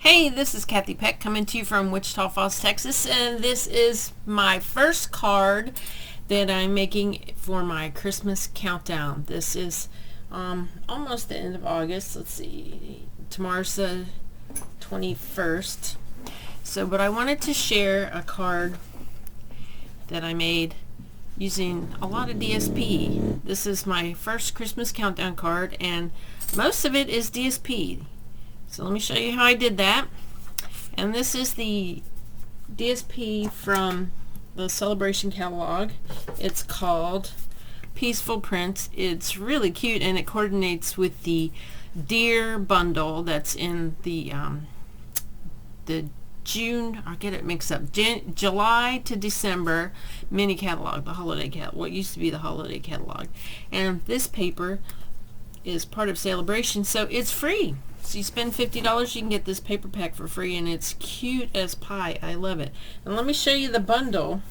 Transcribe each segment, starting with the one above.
Hey, this is Kathy Peck coming to you from Wichita Falls, Texas, and this is my first card that I'm making for my Christmas countdown. This is almost the end of August. Let's see, tomorrow's the 21st. But I wanted to share a card that I made using a lot of DSP. This is my first Christmas countdown card, and most of it is DSP. So let me show you how I did that. And this is the DSP from the Sale-A-Bration catalog. It's called Peaceful Prints. It's really cute, and it coordinates with the deer bundle that's in the June, I get it mixed up, July to December mini catalog, the holiday catalog, what used to be the holiday catalog. And this paper is part of Sale-A-Bration, so it's free. So you spend $50, you can get this paper pack for free, and it's cute as pie. I love it. And let me show you the bundle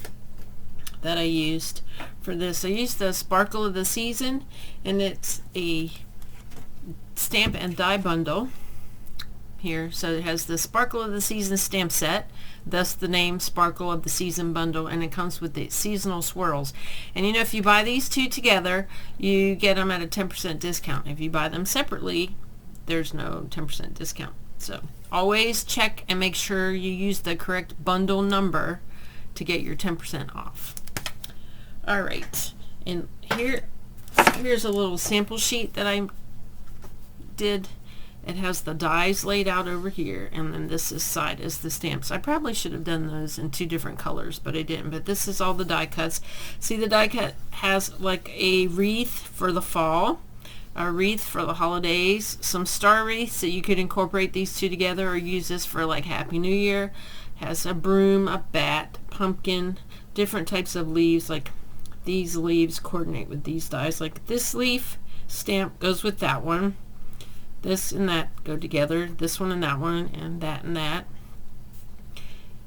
that I used for this. I used the Sparkle of the Season, and it's a stamp and die bundle here. So it has the Sparkle of the Season stamp set, thus the name Sparkle of the Season bundle, and it comes with the seasonal swirls. And you know, if you buy these two together, you get them at a 10% discount. If you buy them separately, there's no 10% discount. So always check and make sure you use the correct bundle number to get your 10% off. Alright, and here's a little sample sheet that I did. It has the dies laid out over here, and then this side is the stamps. I probably should have done those in two different colors, but I didn't. But this is all the die cuts. See, the die cut has like a wreath for the fall, a wreath for the holidays, some star wreaths, so you could incorporate these two together or use this for like Happy New Year. Has a broom, a bat, pumpkin, different types of leaves. Like these leaves coordinate with these dies. Like this leaf stamp goes with that one. This and that go together. This one and that one, and that and that.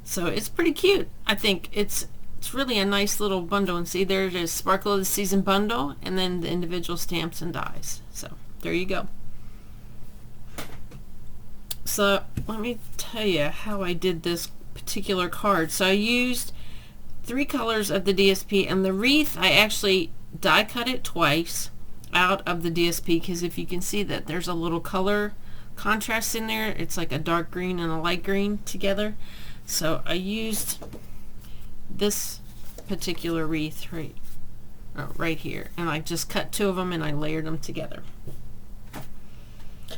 So it's pretty cute. I think it's really a nice little bundle. And see, there it is, Sparkle of the Season bundle, and then the individual stamps and dies. So there you go. So let me tell you how I did this particular card. So I used 3 colors of the DSP, and the wreath, I actually die cut it twice out of the DSP, because if you can see that there's a little color contrast in there, it's like a dark green and a light green together. So I used this particular wreath right here, and I just cut 2 of them and I layered them together.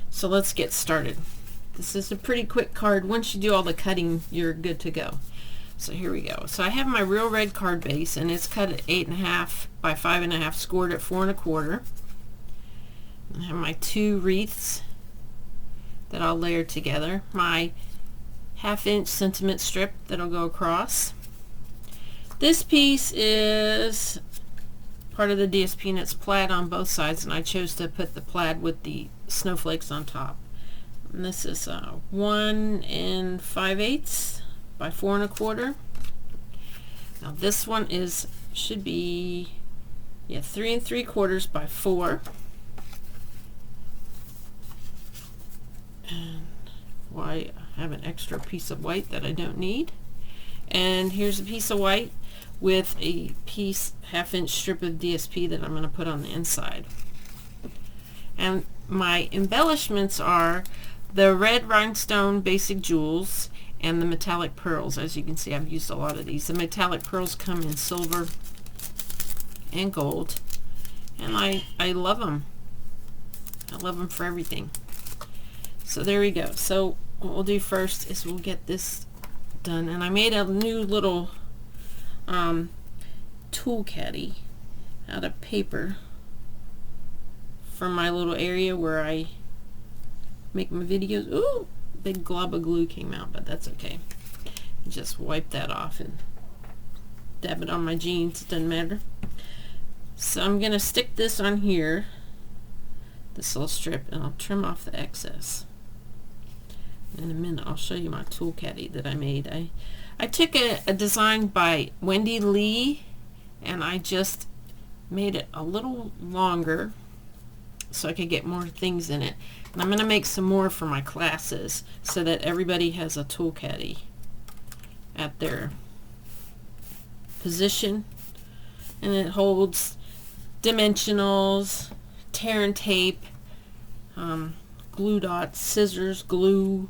So let's get started. This is a pretty quick card. Once you do all the cutting, you're good to go. So here we go. So I have my real red card base, and it's cut at 8.5 by 5.5, scored at 4 1/4. I have my 2 wreaths that I'll layer together. My 1/2" sentiment strip that'll go across. This piece is part of the DSP, and it's plaid on both sides, and I chose to put the plaid with the snowflakes on top. And this is 1 5/8 by 4 1/4. Now this one should be 3 3/4 by 4. And I have an extra piece of white that I don't need. And here's a piece of white with a piece 1/2" strip of DSP that I'm going to put on the inside. And my embellishments are the red rhinestone basic jewels and the metallic pearls. As you can see, I've used a lot of these. The metallic pearls come in silver and gold, and I love them. I love them for everything. So there we go. So what we'll do first is we'll get this done, and I made a new little tool caddy out of paper from my little area where I make my videos. Ooh, big glob of glue came out, but that's okay. Just wipe that off and dab it on my jeans. It doesn't matter. So I'm gonna stick this on here, this little strip, and I'll trim off the excess. In a minute I'll show you my tool caddy that I made. I took a design by Wendy Lee, and I just made it a little longer so I could get more things in it. I'm going to make some more for my classes so that everybody has a tool caddy at their position, and it holds dimensionals, tear and tape, glue dots, scissors, glue,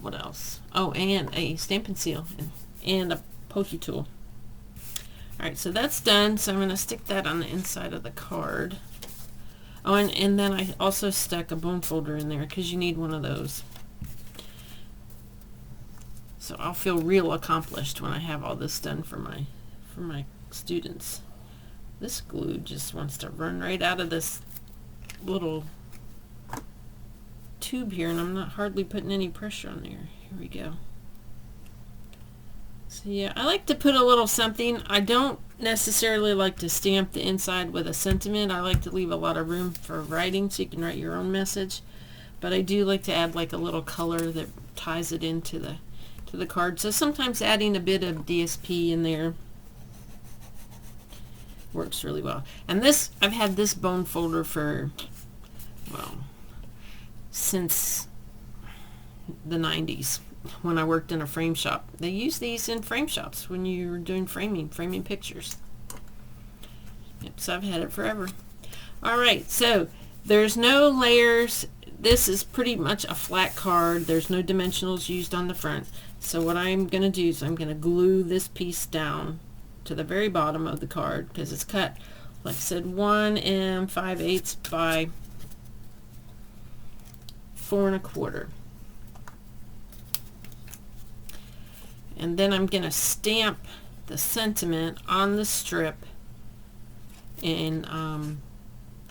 what else? Oh, and a Stampin' Seal and a pokey tool. Alright, so that's done, so I'm going to stick that on the inside of the card. Oh, and then I also stuck a bone folder in there because you need one of those. So I'll feel real accomplished when I have all this done for my students. This glue just wants to run right out of this little tube here, and I'm not hardly putting any pressure on there. Here we go. So yeah, I like to put a little something. I don't necessarily like to stamp the inside with a sentiment. I like to leave a lot of room for writing so you can write your own message. But I do like to add like a little color that ties it into the card. So sometimes adding a bit of DSP in there works really well. And this, I've had this bone folder for, well, since the 90s when I worked in a frame shop. They use these in frame shops when you were doing framing pictures. Yep, so I've had it forever. Alright, so there's no layers. This is pretty much a flat card. There's no dimensionals used on the front. So what I'm going to do is I'm going to glue this piece down to the very bottom of the card because it's cut, like I said, 1 5/8 by 4 1/4. And then I'm going to stamp the sentiment on the strip in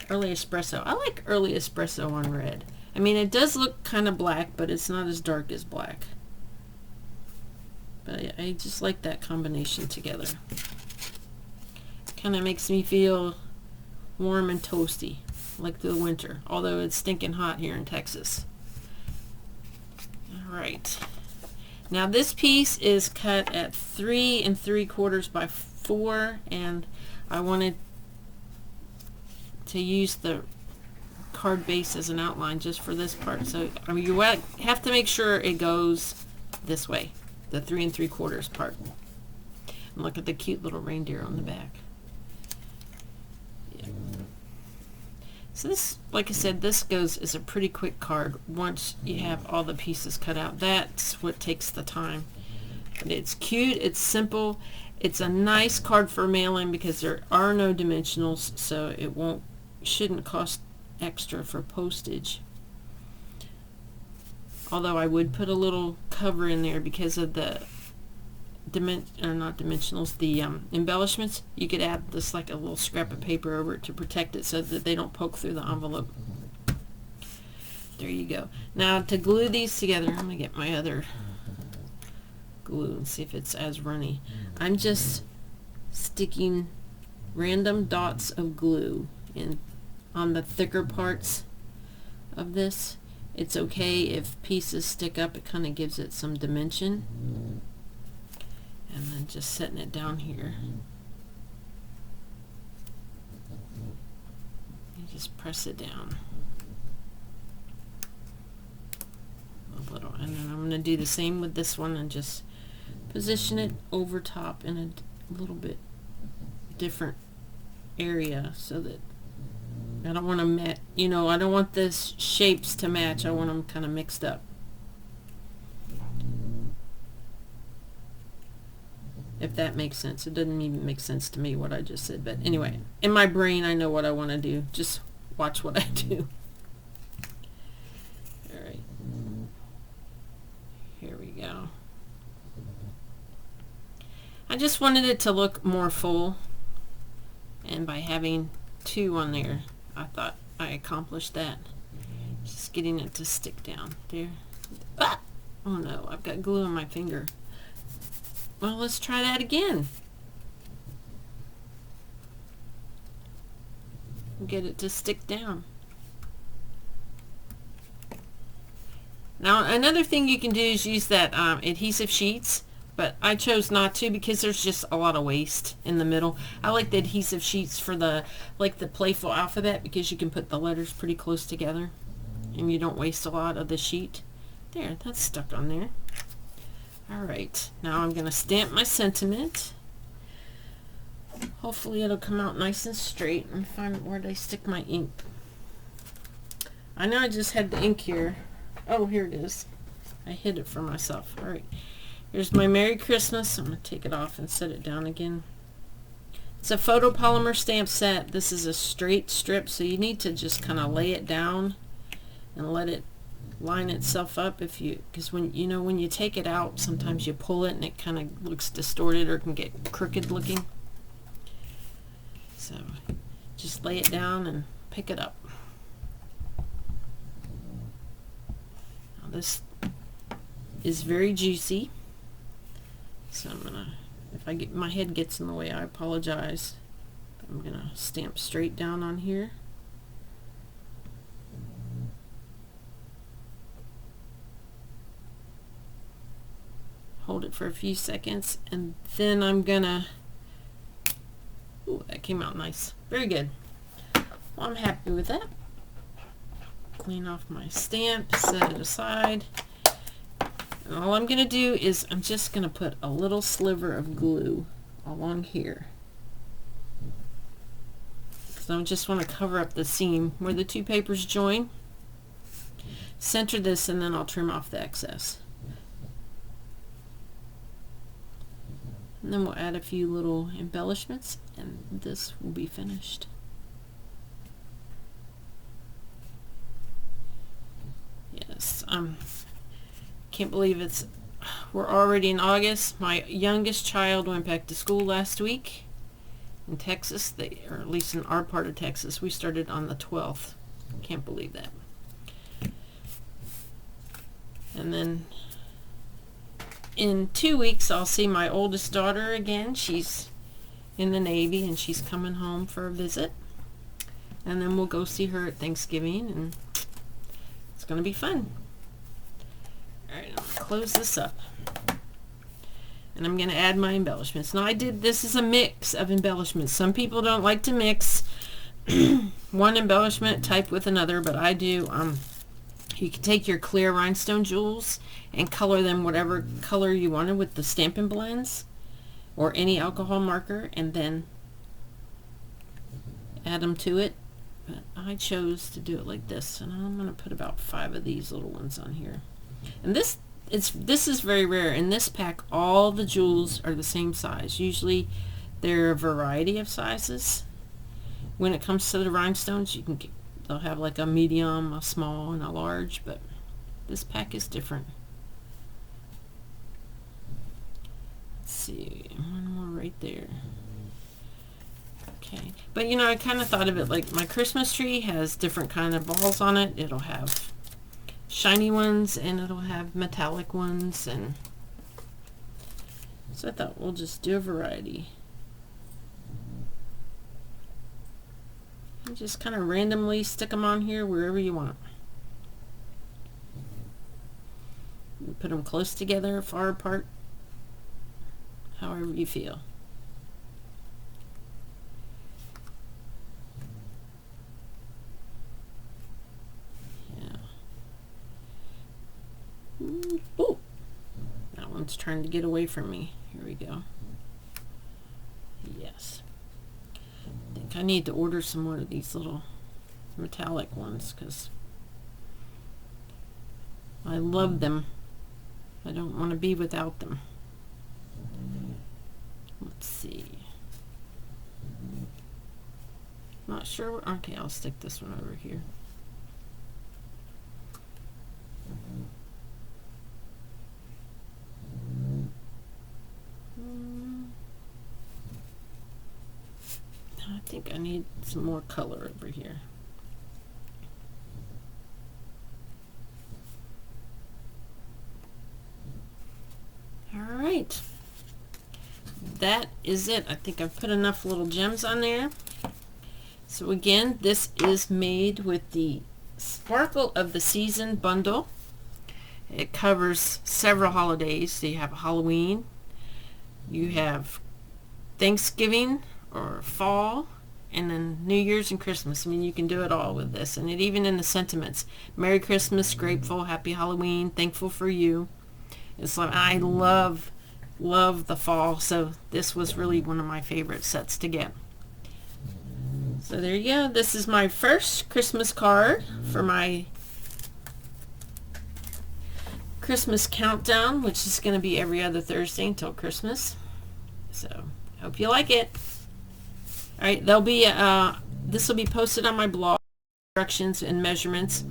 early espresso. I like early espresso on red. I mean, it does look kind of black, but it's not as dark as black. But I just like that combination together. Kind of makes me feel warm and toasty, like the winter, although it's stinking hot here in Texas. Alright. Now this piece is cut at 3 3/4 by 4, and I wanted to use the card base as an outline just for this part. So I mean, you have to make sure it goes this way, the 3 3/4 part. And look at the cute little reindeer on the back. Yeah. So this, like I said, this goes as a pretty quick card once you have all the pieces cut out. That's what takes the time. But it's cute, it's simple, it's a nice card for mailing because there are no dimensionals, so it shouldn't cost extra for postage. Although I would put a little cover in there because of the not dimensionals, the embellishments. You could add this like a little scrap of paper over it to protect it so that they don't poke through the envelope. There you go. Now to glue these together, I'm going to get my other glue and see if it's as runny. I'm just sticking random dots of glue in on the thicker parts of this. It's okay if pieces stick up, it kind of gives it some dimension. And then just setting it down here. You just press it down a little, and then I'm going to do the same with this one and just position it over top in a little bit different area so that I don't want to I don't want the shapes to match. I want them kind of mixed up. If that makes sense. It doesn't even make sense to me what I just said, but anyway, in my brain I know what I want to do. Just watch what I do. Alright. Here we go. I just wanted it to look more full, and by having 2 on there, I thought I accomplished that. Just getting it to stick down there. Ah! Oh no, I've got glue on my finger. Well, let's try that again. Get it to stick down. Now, another thing you can do is use that adhesive sheets, but I chose not to because there's just a lot of waste in the middle. I like the adhesive sheets for the playful alphabet because you can put the letters pretty close together and you don't waste a lot of the sheet. There, that's stuck on there. Alright, now I'm going to stamp my sentiment. Hopefully it'll come out nice and straight. And find where did I stick my ink. I know I just had the ink here. Oh, here it is. I hid it for myself. Alright, here's my Merry Christmas. I'm going to take it off and set it down again. It's a photopolymer stamp set. This is a straight strip, so you need to just kind of lay it down and let it line itself up, because when you take it out, sometimes you pull it and it kind of looks distorted or can get crooked looking. So just lay it down and pick it up. Now this is very juicy, so I'm gonna, if my head gets in the way, I apologize. I'm gonna stamp straight down on here. Hold it for a few seconds, and then I'm gonna, ooh, that came out nice. Very good. Well, I'm happy with that. Clean off my stamp, set it aside. And all I'm gonna do is I'm just gonna put a little sliver of glue along here. Because I just want to cover up the seam where the two papers join. Center this and then I'll trim off the excess. And then we'll add a few little embellishments and this will be finished. Yes, can't believe we're already in August. My youngest child went back to school last week in Texas, or at least in our part of Texas. We started on the 12th. Can't believe that. And then in 2 weeks I'll see my oldest daughter again. She's in the Navy and she's coming home for a visit, and then we'll go see her at Thanksgiving, and it's gonna be fun. Alright, I'm gonna close this up and I'm gonna add my embellishments. Now this is a mix of embellishments. Some people don't like to mix one embellishment type with another, but I do. You can take your clear rhinestone jewels and color them whatever color you wanted with the Stampin' Blends or any alcohol marker, and then add them to it. But I chose to do it like this, and I'm going to put about 5 of these little ones on here. And this is very rare. In this pack, all the jewels are the same size. Usually they're a variety of sizes. When it comes to the rhinestones, they'll have like a medium, a small, and a large, but this pack is different. Let's see, one more right there. Okay, but I kind of thought of it like my Christmas tree has different kind of balls on it. It'll have shiny ones and it'll have metallic ones, and so I thought we'll just do a variety. Just kind of randomly stick them on here wherever you want. Put them close together, far apart, however you feel. Yeah. Ooh, that one's trying to get away from me. Here we go. Yes. I need to order some more of these little metallic ones because I love them. I don't want to be without them. Let's see. Not sure. Okay, I'll stick this one over here. I think I need some more color over here. Alright, that is it. I think I've put enough little gems on there. So again, this is made with the Sparkle of the Season bundle. It covers several holidays. So you have Halloween, You have Thanksgiving or fall, and then New Year's and Christmas. I mean, you can do it all with this. And it even in the sentiments. Merry Christmas, grateful, happy Halloween, thankful for you. It's like, I love the fall, so this was really one of my favorite sets to get. So there you go. This is my first Christmas card for my Christmas countdown, which is going to be every other Thursday until Christmas. So hope you like it. All right, there'll be this will be posted on my blog, instructions and measurements,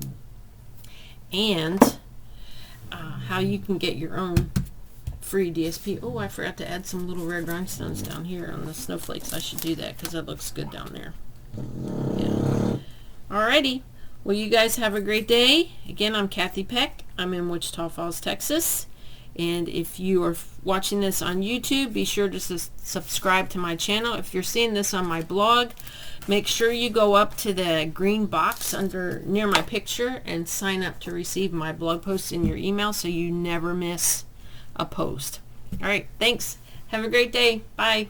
and how you can get your own free DSP. Oh, I forgot to add some little red rhinestones down here on the snowflakes. I should do that because that looks good down there. Yeah. Alrighty. Well, you guys have a great day. Again, I'm Kathy Peck. I'm in Wichita Falls, Texas. And if you are watching this on YouTube, be sure to subscribe to my channel. If you're seeing this on my blog, make sure you go up to the green box near my picture and sign up to receive my blog posts in your email so you never miss a post. All right, thanks. Have a great day. Bye.